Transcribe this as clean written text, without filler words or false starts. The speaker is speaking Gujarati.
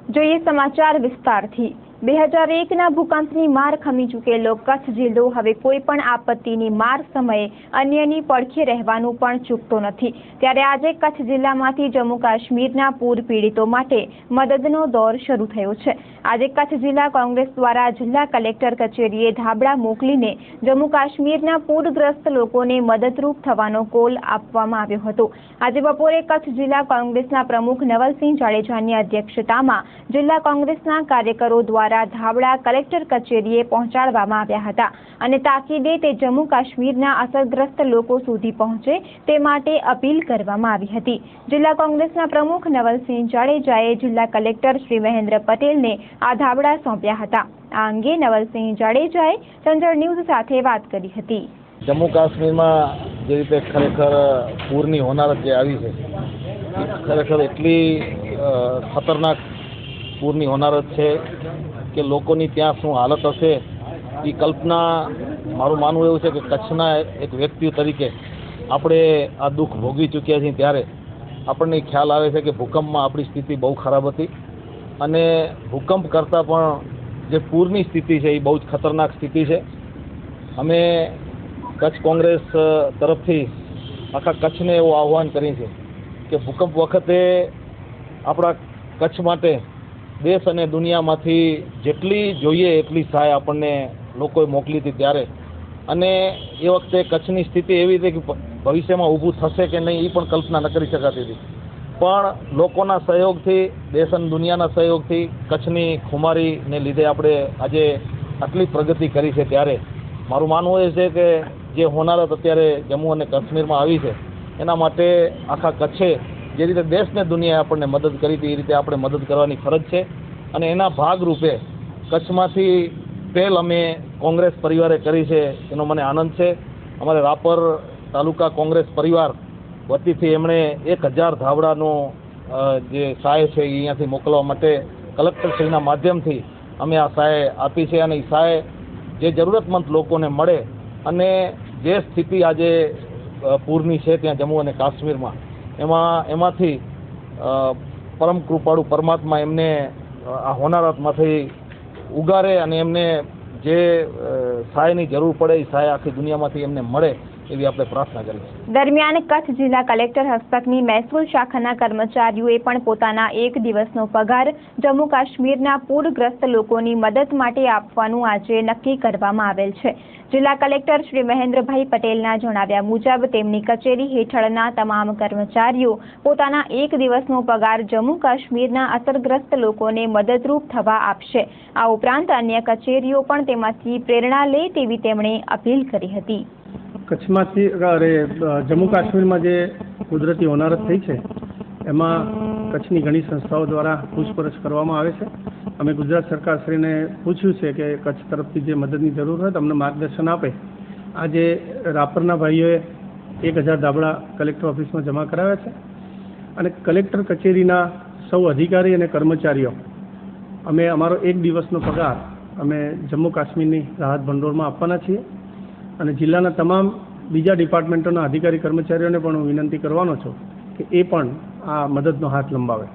જોઈએ સમાચાર વિસ્તારથી। 2001ના ભૂકંપની માર ખમી ચૂકેલો કચ્છ જિલ્લો હવે કોઈ પણ આપત્તિની માર સમયે અન્યની પડખે રહેવાનું પણ ચૂકતો નથી। ત્યારે આજે કચ્છ જિલ્લામાંથી જમ્મુ કાશ્મીરના પૂર પીડિતો માટે મદદનો દોર શરૂ થયો છે। આજે કચ્છ જિલ્લા કોંગ્રેસ દ્વારા જિલ્લા કલેક્ટર કચેરીએ ધાબળા મોકલીને જમ્મુ કાશ્મીરના પૂરગ્રસ્ત લોકોને મદદરૂપ થવાનો કોલ આપવામાં આવ્યો હતો। આજે બપોરે કચ્છ જિલ્લા કોંગ્રેસના પ્રમુખ નવલસિંહ જાડેજાની અધ્યક્ષતામાં જિલ્લા કોંગ્રેસના કાર્યકરો દ્વારા ધાબળા કલેક્ટર કચેરીએ પહોંચાડવામાં આવ્યા હતા અને તાકીદે તે જમ્મુ કાશ્મીરના અસરગ્રસ્ત લોકો સુધી પહોંચે તે માટે અપીલ કરવામાં આવી હતી। જિલ્લા કોંગ્રેસના પ્રમુખ નવલસિંહ જાડેજાએ જિલ્લા કલેક્ટર શ્રી મહેન્દ્ર પટેલને આ ધાબળા સોંપ્યા હતા। આ અંગે નવલસિંહ જાડેજાએ સંજળ ન્યૂઝ સાથે વાત કરી હતી। જમ્મુ કાશ્મીરમાં જે રીતે ખરેખર પૂરની હોનારત જે આવી છે ખરેખર એટલી ખતરનાક પૂરની હોનારત છે કે લોકોની ત્યાં શું હાલત હશે એ કલ્પના મારું માનવું એવું છે કે કચ્છના એક વ્યક્તિ તરીકે આપણે આ દુઃખ ભોગવી ચૂક્યા છીએ ત્યારે આપણને ખ્યાલ આવે છે કે ભૂકંપમાં આપણી સ્થિતિ બહુ ખરાબ હતી અને ભૂકંપ કરતાં પણ જે પૂરની સ્થિતિ છે એ બહુ જ ખતરનાક સ્થિતિ છે। અમે કચ્છ કોંગ્રેસ તરફથી આખા કચ્છને એવું આહ્વાન કરીએ છીએ કે ભૂકંપ વખતે આપણા કચ્છ માટે દેશ અને દુનિયામાંથી જેટલી જોઈએ એટલી સહાય આપણને લોકોએ મોકલી હતી ત્યારે અને એ વખતે કચ્છની સ્થિતિ એવી હતી કે ભવિષ્યમાં ઊભું થશે કે નહીં એ પણ કલ્પના ન કરી શકાતી હતી, પણ લોકોના સહયોગથી દેશ અને દુનિયાના સહયોગથી કચ્છની ખુમારીને લીધે આપણે આજે આટલી પ્રગતિ કરી છે। ત્યારે મારું માનવું એ છે કે જે હોનારત અત્યારે જમ્મુ અને કાશ્મીરમાં આવી છે એના માટે આખા કચ્છે જે રીતે દેશને દુનિયાએ આપણને મદદ કરી હતી એ રીતે આપણે મદદ કરવાની ફરજ છે અને એના ભાગરૂપે કચ્છમાંથી પહેલ અમે કોંગ્રેસ પરિવારે કરી છે એનો મને આનંદ છે। અમારે રાપર તાલુકા કોંગ્રેસ પરિવાર વતીથી એમણે 1000 ધાબળાનો જે સહાય છે એ અહીંયાથી મોકલવા માટે કલેક્ટરશ્રીના માધ્યમથી અમે આ સહાય આપી છે અને એ સહાય જે જરૂરતમંદ લોકોને મળે અને જે સ્થિતિ આજે પૂરની છે ત્યાં જમ્મુ અને કાશ્મીરમાં એમાંથી પરમ કૃપાળુ પરમાત્મા એમને આ હોનારતમાંથી ઉગારે અને એમને જે સહાયની જરૂર પડે એ સહાય આખી દુનિયામાંથી એમને મળે એવી આપણે પ્રાર્થના કરીએ। દરમિયાન કચ્છ જિલ્લા કલેક્ટર હસ્તકની મહેસૂલ શાખાના કર્મચારીઓએ પણ પોતાના 1 દિવસનો પગાર જમ્મુ કાશ્મીરના પૂરગ્રસ્ત લોકોની મદદ માટે આપવાનું આજે નક્કી કરવામાં આવેલ છે। જિલ્લા કલેક્ટર શ્રી મહેન્દ્રભાઈ પટેલના જણાવ્યા મુજબ તેમની કચેરી હેઠળના તમામ કર્મચારીઓ પોતાના 1 દિવસનો પગાર જમ્મુ કાશ્મીરના અસરગ્રસ્ત લોકોને મદદરૂપ થવા આપશે। આ ઉપરાંત અન્ય કચેરીઓ પણ તેમાંથી પ્રેરણા લે તેવી તેમણે અપીલ કરી હતી। કચ્છમાંથી જમ્મુ કાશ્મીરમાં જે કુદરતી હોનારત થઈ છે એમાં કચ્છની ઘણી સંસ્થાઓ દ્વારા પૂછપરછ કરવામાં આવે છે। અમે ગુજરાત સરકારશ્રીને પૂછ્યું છે કે કચ્છ તરફથી જે મદદની જરૂર હોય તો અમને માર્ગદર્શન આપે। આજે રાપરના ભાઈઓએ 1000 ધાબળા કલેક્ટર ઓફિસમાં જમા કરાવ્યા છે અને કલેક્ટર કચેરીના સૌ અધિકારી અને કર્મચારીઓ અમે અમારો 1 દિવસનો પગાર અમે જમ્મુ કાશ્મીરની રાહત ભંડોળમાં આપવાના છીએ અને જિલ્લાના તમામ બીજા ડિપાર્ટમેન્ટોના અધિકારી કર્મચારીઓને પણ હું વિનંતી કરવાનો છું કે એ પણ આ મદદનો હાથ લંબાવે।